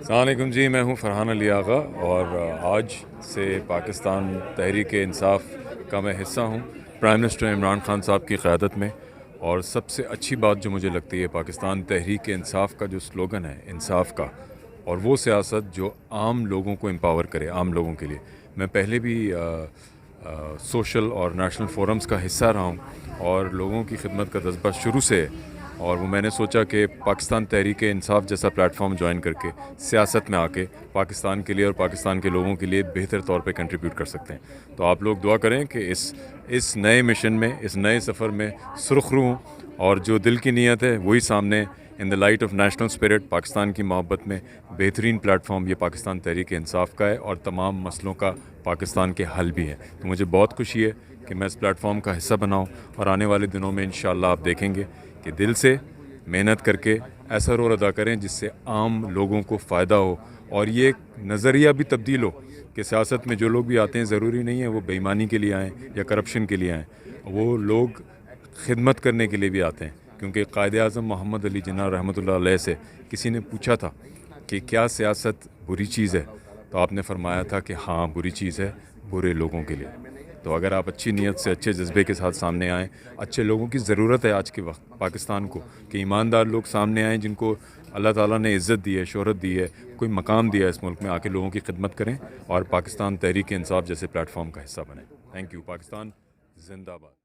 السلام علیکم جی، میں ہوں فرحان علی آغا اور آج سے پاکستان تحریک انصاف کا میں حصہ ہوں پرائم منسٹر عمران خان صاحب کی قیادت میں۔ اور سب سے اچھی بات جو مجھے لگتی ہے پاکستان تحریک انصاف کا جو سلوگن ہے انصاف کا، اور وہ سیاست جو عام لوگوں کو امپاور کرے، عام لوگوں کے لیے۔ میں پہلے بھی سوشل اور نیشنل فورمز کا حصہ رہا ہوں اور لوگوں کی خدمت کا جذبہ شروع سے ہے، اور وہ میں نے سوچا کہ پاکستان تحریک انصاف جیسا پلیٹ فارم جوائن کر کے سیاست میں آ کے پاکستان کے لیے اور پاکستان کے لوگوں کے لیے بہتر طور پہ کنٹریبیوٹ کر سکتے ہیں۔ تو آپ لوگ دعا کریں کہ اس نئے مشن میں، اس نئے سفر میں سرخ رو ہوں، اور جو دل کی نیت ہے وہی سامنے in the light of national spirit, Pakistan کی محبت میں بہترین پلیٹ فارم یہ پاکستان تحریک انصاف کا ہے، اور تمام مسئلوں کا پاکستان کے حل بھی ہے۔ تو مجھے بہت خوشی ہے کہ میں اس پلیٹ فارم کا حصہ بناؤں، اور آنے والے دنوں میں انشاءاللہ آپ دیکھیں گے کہ دل سے محنت کر کے ایسا رول ادا کریں جس سے عام لوگوں کو فائدہ ہو، اور یہ ایک نظریہ بھی تبدیل ہو کہ سیاست میں جو لوگ بھی آتے ہیں ضروری نہیں ہے وہ بے ایمانی کے لیے آئیں یا کرپشن کے لیے آئیں، وہ لوگ خدمت کرنے کے لیے بھی آتے ہیں۔ کیونکہ قائد اعظم محمد علی جناح رحمۃ اللہ علیہ سے کسی نے پوچھا تھا کہ کیا سیاست بری چیز ہے، تو آپ نے فرمایا تھا کہ ہاں بری چیز ہے برے لوگوں کے لیے۔ تو اگر آپ اچھی نیت سے، اچھے جذبے کے ساتھ سامنے آئیں، اچھے لوگوں کی ضرورت ہے آج کے وقت پاکستان کو، کہ ایماندار لوگ سامنے آئیں جن کو اللہ تعالیٰ نے عزت دی ہے، شہرت دی ہے، کوئی مقام دیا ہے اس ملک میں، آ کے لوگوں کی خدمت کریں اور پاکستان تحریک انصاف جیسے پلیٹ فارم کا حصہ بنیں۔ Thank you. پاکستان زندہ باد۔